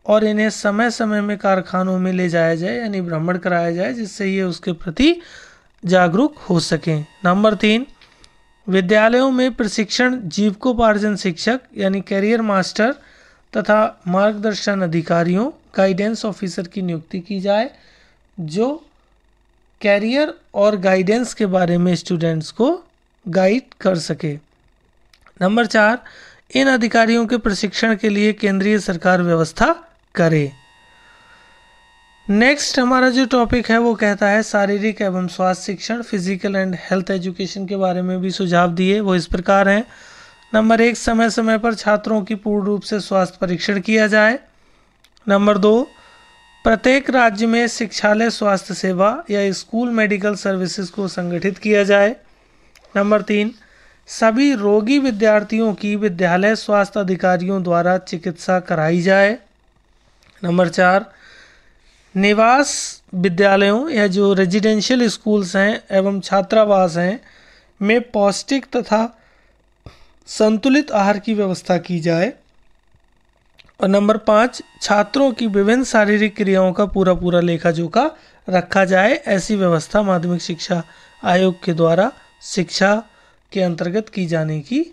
और इन्हें समय समय में कारखानों में ले जाया जाए यानी भ्रमण कराया जाए, जिससे ये उसके प्रति जागरूक हो सकें। नंबर 3, विद्यालयों में प्रशिक्षण जीविकोपार्जन शिक्षक यानी कैरियर मास्टर तथा मार्गदर्शन अधिकारियों, गाइडेंस ऑफिसर की नियुक्ति की जाए जो कैरियर और गाइडेंस के बारे में स्टूडेंट्स को गाइड कर सके। नंबर 4, इन अधिकारियों के प्रशिक्षण के लिए केंद्रीय सरकार व्यवस्था करे। नेक्स्ट हमारा जो टॉपिक है वो कहता है शारीरिक एवं स्वास्थ्य शिक्षण, फिजिकल एंड हेल्थ एजुकेशन के बारे में भी सुझाव दिए। वो इस प्रकार हैं। नंबर 1, समय समय पर छात्रों की पूर्ण रूप से स्वास्थ्य परीक्षण किया जाए। नंबर 2, प्रत्येक राज्य में शिक्षालय स्वास्थ्य सेवा या स्कूल मेडिकल सर्विसेज को संगठित किया जाए। नंबर 3, सभी रोगी विद्यार्थियों की विद्यालय स्वास्थ्य अधिकारियों द्वारा चिकित्सा कराई जाए। नंबर 4, निवास विद्यालयों या जो रेजिडेंशियल स्कूल्स हैं एवं छात्रावास हैं में पौष्टिक तथा संतुलित आहार की व्यवस्था की जाए। और नंबर 5, छात्रों की विभिन्न शारीरिक क्रियाओं का पूरा लेखा जोखा रखा जाए। ऐसी व्यवस्था माध्यमिक शिक्षा आयोग के द्वारा शिक्षा के अंतर्गत की जाने की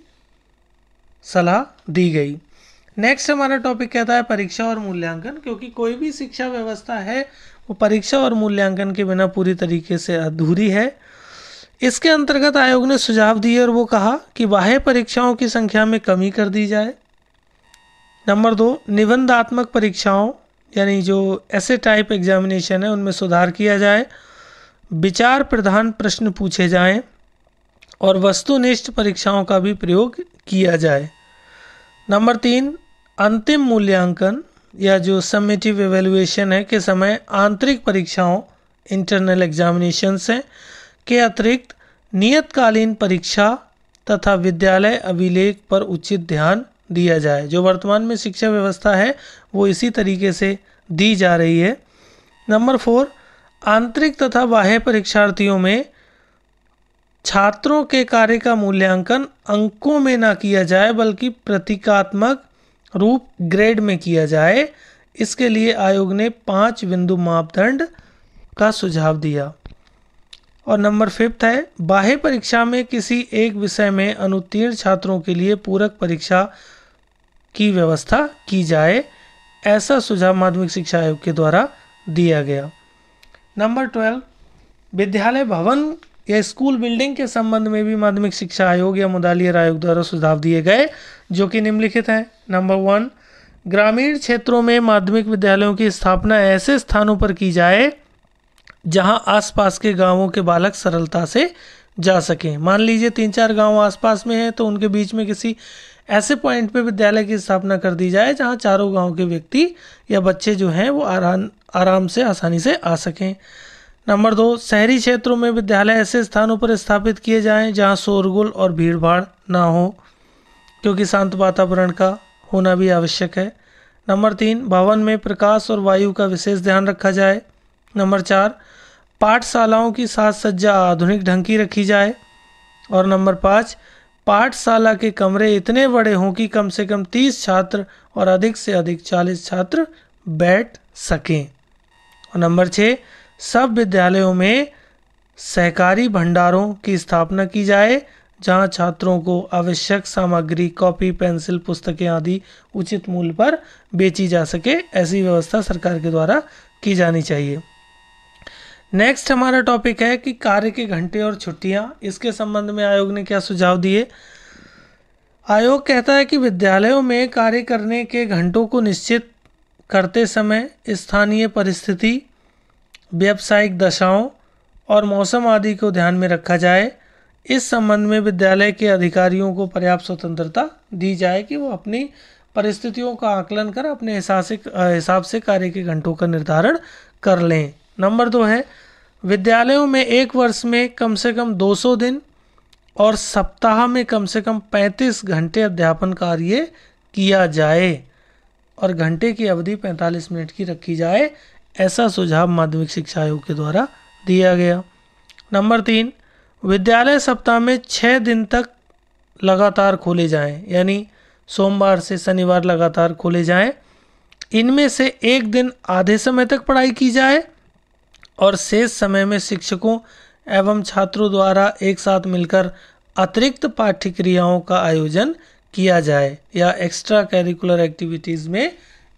सलाह दी गई। नेक्स्ट हमारा टॉपिक कहता है परीक्षा और मूल्यांकन, क्योंकि कोई भी शिक्षा व्यवस्था है वो परीक्षा और मूल्यांकन के बिना पूरी तरीके से अधूरी है। इसके अंतर्गत आयोग ने सुझाव दिए और वो कहा कि बाह्य परीक्षाओं की संख्या में कमी कर दी जाए। नंबर 2, निबंधात्मक परीक्षाओं यानी जो ऐसे टाइप एग्जामिनेशन है उनमें सुधार किया जाए। विचार प्रधान प्रश्न पूछे जाएं और वस्तुनिष्ठ परीक्षाओं का भी प्रयोग किया जाए। नंबर 3, अंतिम मूल्यांकन या जो समेटिव एवेल्युएशन है के समय आंतरिक परीक्षाओं इंटरनल एग्जामिनेशंस हैं के अतिरिक्त नियतकालीन परीक्षा तथा विद्यालय अभिलेख पर उचित ध्यान दिया जाए। जो वर्तमान में शिक्षा व्यवस्था है वो इसी तरीके से दी जा रही है। नंबर 4, आंतरिक तथा बाह्य परीक्षार्थियों में छात्रों के कार्य का मूल्यांकन अंकों में ना किया जाए बल्कि प्रतीकात्मक रूप ग्रेड में किया जाए। इसके लिए आयोग ने 5 बिंदु मापदंड का सुझाव दिया। और नंबर 5 है बाह्य परीक्षा में किसी एक विषय में अनुत्तीर्ण छात्रों के लिए पूरक परीक्षा की व्यवस्था की जाए। ऐसा सुझाव माध्यमिक शिक्षा आयोग के द्वारा दिया गया। नंबर 12, विद्यालय भवन या स्कूल बिल्डिंग के संबंध में भी माध्यमिक शिक्षा आयोग या मुदालियर आयोग द्वारा सुझाव दिए गए जो कि निम्नलिखित हैं। नंबर 1, ग्रामीण क्षेत्रों में माध्यमिक विद्यालयों की स्थापना ऐसे स्थानों पर की जाए जहां आसपास के गांवों के बालक सरलता से जा सकें। मान लीजिए 3-4 गांव आसपास में हैं तो उनके बीच में किसी ऐसे पॉइंट पे विद्यालय की स्थापना कर दी जाए जहां चारों गांव के व्यक्ति या बच्चे जो हैं वो आराम से आसानी से आ सकें। नंबर 2, शहरी क्षेत्रों में विद्यालय ऐसे स्थानों पर स्थापित किए जाएं जहां शोरगुल और भीड़भाड़ ना हो, क्योंकि शांत वातावरण का होना भी आवश्यक है। नंबर 3, भवन में प्रकाश और वायु का विशेष ध्यान रखा जाए। नंबर 4, पाठशालाओं की साज सज्जा आधुनिक ढंग की रखी जाए। और नंबर 5, पाठशाला के कमरे इतने बड़े हों कि कम से कम 30 छात्र और अधिक से अधिक 40 छात्र बैठ सकें। और नंबर 6, सब विद्यालयों में सहकारी भंडारों की स्थापना की जाए जहां छात्रों को आवश्यक सामग्री कॉपी, पेंसिल, पुस्तकें आदि उचित मूल्य पर बेची जा सके। ऐसी व्यवस्था सरकार के द्वारा की जानी चाहिए। नेक्स्ट हमारा टॉपिक है कि कार्य के घंटे और छुट्टियां। इसके संबंध में आयोग ने क्या सुझाव दिए। आयोग कहता है कि विद्यालयों में कार्य करने के घंटों को निश्चित करते समय स्थानीय परिस्थिति, व्यावसायिक दशाओं और मौसम आदि को ध्यान में रखा जाए। इस संबंध में विद्यालय के अधिकारियों को पर्याप्त स्वतंत्रता दी जाए कि वो अपनी परिस्थितियों का आकलन कर अपने हिसाब से कार्य के घंटों का निर्धारण कर लें। नंबर 2 है, विद्यालयों में एक वर्ष में कम से कम 200 दिन और सप्ताह में कम से कम 35 घंटे अध्यापन कार्य किया जाए और घंटे की अवधि 45 मिनट की रखी जाए। ऐसा सुझाव माध्यमिक शिक्षा आयोग के द्वारा दिया गया। नंबर 3, विद्यालय सप्ताह में 6 दिन तक लगातार खोले जाएं, यानी सोमवार से शनिवार लगातार खोले जाएं। इनमें से एक दिन आधे समय तक पढ़ाई की जाए और शेष समय में शिक्षकों एवं छात्रों द्वारा एक साथ मिलकर अतिरिक्त पाठ्य क्रियाओं का आयोजन किया जाए या एक्स्ट्रा करिकुलर एक्टिविटीज़ में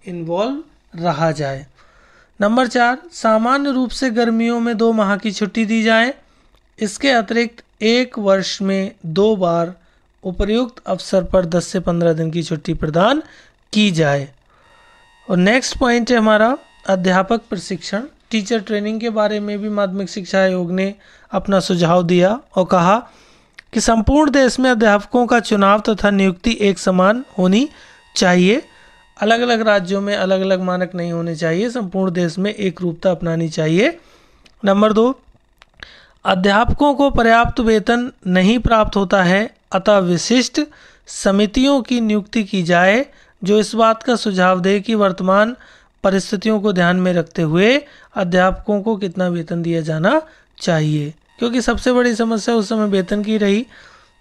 इन्वॉल्व रहा जाए। नंबर 4, सामान्य रूप से गर्मियों में 2 माह की छुट्टी दी जाए। इसके अतिरिक्त एक वर्ष में 2 बार उपर्युक्त अवसर पर 10 से 15 दिन की छुट्टी प्रदान की जाए। और नेक्स्ट पॉइंट है हमारा अध्यापक प्रशिक्षण। टीचर ट्रेनिंग के बारे में भी माध्यमिक शिक्षा आयोग ने अपना सुझाव दिया और कहा कि संपूर्ण देश में अध्यापकों का चुनाव तथा नियुक्ति एक समान होनी चाहिए। अलग अलग राज्यों में अलग अलग मानक नहीं होने चाहिए। संपूर्ण देश में एक रूपता अपनानी चाहिए। नंबर 2, अध्यापकों को पर्याप्त वेतन नहीं प्राप्त होता है, अतः विशिष्ट समितियों की नियुक्ति की जाए जो इस बात का सुझाव दे कि वर्तमान परिस्थितियों को ध्यान में रखते हुए अध्यापकों को कितना वेतन दिया जाना चाहिए, क्योंकि सबसे बड़ी समस्या उस समय वेतन की रही,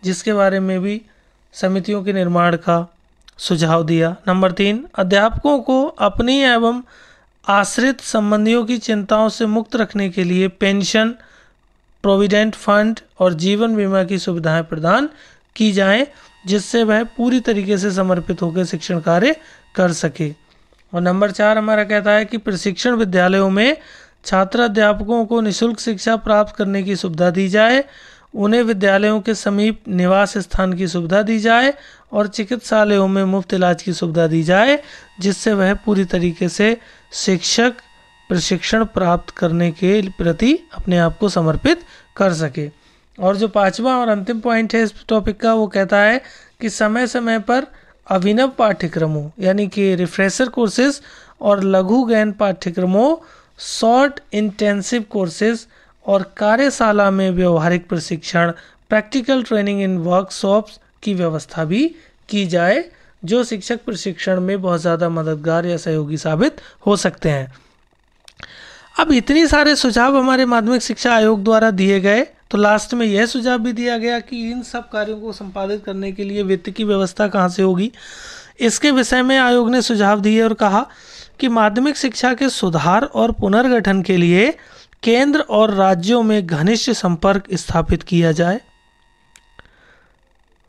जिसके बारे में भी समितियों के निर्माण का सुझाव दिया। नंबर 3, अध्यापकों को अपनी एवं आश्रित संबंधियों की चिंताओं से मुक्त रखने के लिए पेंशन, प्रोविडेंट फंड और जीवन बीमा की सुविधाएं प्रदान की जाएं, जिससे वह पूरी तरीके से समर्पित होकर शिक्षण कार्य कर सके। और नंबर 4 हमारा कहता है कि प्रशिक्षण विद्यालयों में छात्र अध्यापकों को निःशुल्क शिक्षा प्राप्त करने की सुविधा दी जाए, उन्हें विद्यालयों के समीप निवास स्थान की सुविधा दी जाए और चिकित्सालयों में मुफ्त इलाज की सुविधा दी जाए, जिससे वह पूरी तरीके से शिक्षक प्रशिक्षण प्राप्त करने के प्रति अपने आप को समर्पित कर सके। और जो 5वां और अंतिम पॉइंट है इस टॉपिक का, वो कहता है कि समय समय पर अभिनव पाठ्यक्रमों यानी कि रिफ्रेशर कोर्सेज और लघु गहन पाठ्यक्रमों, शॉर्ट इंटेंसिव कोर्सेज और कार्यशाला में व्यवहारिक प्रशिक्षण, प्रैक्टिकल ट्रेनिंग इन वर्कशॉप्स की व्यवस्था भी की जाए, जो शिक्षक प्रशिक्षण में बहुत ज़्यादा मददगार या सहयोगी साबित हो सकते हैं। अब इतनी सारे सुझाव हमारे माध्यमिक शिक्षा आयोग द्वारा दिए गए, तो लास्ट में यह सुझाव भी दिया गया कि इन सब कार्यों को संपादित करने के लिए वित्त की व्यवस्था कहाँ से होगी। इसके विषय में आयोग ने सुझाव दिए और कहा कि माध्यमिक शिक्षा के सुधार और पुनर्गठन के लिए केंद्र और राज्यों में घनिष्ठ संपर्क स्थापित किया जाए।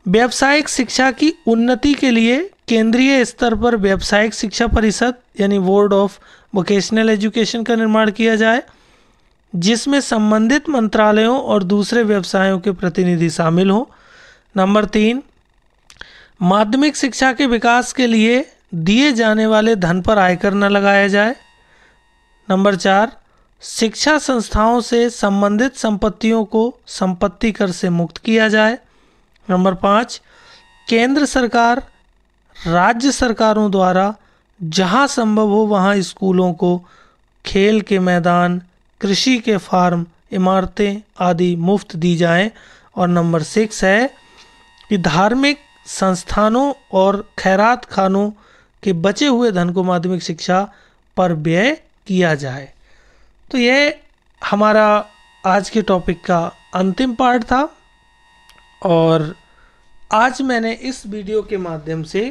व्यावसायिक शिक्षा की उन्नति के लिए केंद्रीय स्तर पर व्यावसायिक शिक्षा परिषद यानी बोर्ड ऑफ वोकेशनल एजुकेशन का निर्माण किया जाए, जिसमें संबंधित मंत्रालयों और दूसरे व्यवसायों के प्रतिनिधि शामिल हों। नंबर 3, माध्यमिक शिक्षा के विकास के लिए दिए जाने वाले धन पर आयकर न लगाया जाए। नंबर 4, शिक्षा संस्थाओं से संबंधित संपत्तियों को संपत्ति कर से मुक्त किया जाए। नंबर 5, केंद्र सरकार राज्य सरकारों द्वारा जहां संभव हो वहां स्कूलों को खेल के मैदान, कृषि के फार्म, इमारतें आदि मुफ्त दी जाएं। और नंबर 6 है कि धार्मिक संस्थानों और खैरात खानों के बचे हुए धन को माध्यमिक शिक्षा पर व्यय किया जाए। तो ये हमारा आज के टॉपिक का अंतिम पार्ट था और आज मैंने इस वीडियो के माध्यम से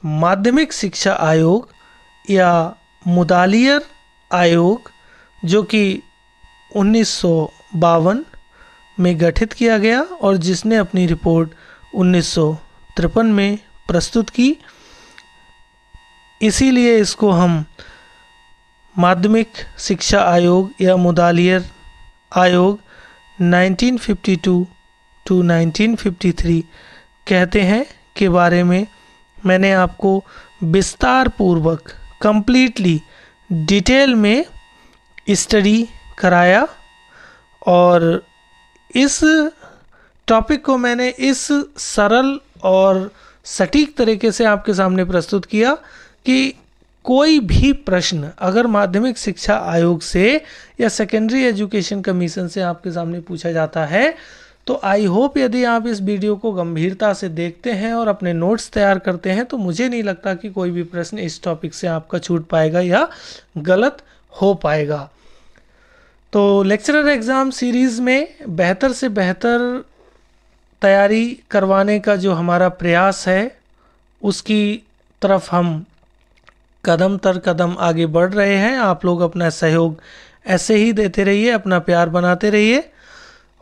माध्यमिक शिक्षा आयोग या मुदालियर आयोग जो कि 1952 में गठित किया गया और जिसने अपनी रिपोर्ट 1953 में प्रस्तुत की, इसीलिए इसको हम माध्यमिक शिक्षा आयोग या मुदालियर आयोग 1952 टू 1953 कहते हैं के बारे में मैंने आपको विस्तार पूर्वक कंप्लीटली डिटेल में स्टडी कराया। और इस टॉपिक को मैंने इस सरल और सटीक तरीके से आपके सामने प्रस्तुत किया कि कोई भी प्रश्न अगर माध्यमिक शिक्षा आयोग से या सेकेंडरी एजुकेशन कमीशन से आपके सामने पूछा जाता है तो आई होप यदि आप इस वीडियो को गंभीरता से देखते हैं और अपने नोट्स तैयार करते हैं तो मुझे नहीं लगता कि कोई भी प्रश्न इस टॉपिक से आपका छूट पाएगा या गलत हो पाएगा। तो लेक्चरर एग्ज़ाम सीरीज़ में बेहतर से बेहतर तैयारी करवाने का जो हमारा प्रयास है उसकी तरफ हम कदम तर कदम आगे बढ़ रहे हैं। आप लोग अपना सहयोग ऐसे ही देते रहिए, अपना प्यार बनाते रहिए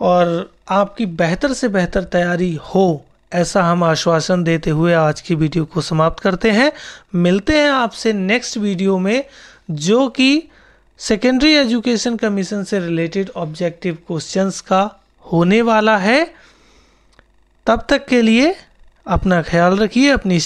और आपकी बेहतर से बेहतर तैयारी हो ऐसा हम आश्वासन देते हुए आज की वीडियो को समाप्त करते हैं। मिलते हैं आपसे नेक्स्ट वीडियो में जो कि सेकेंडरी एजुकेशन कमीशन से रिलेटेड ऑब्जेक्टिव क्वेश्चंस का होने वाला है। तब तक के लिए अपना ख्याल रखिए, अपनी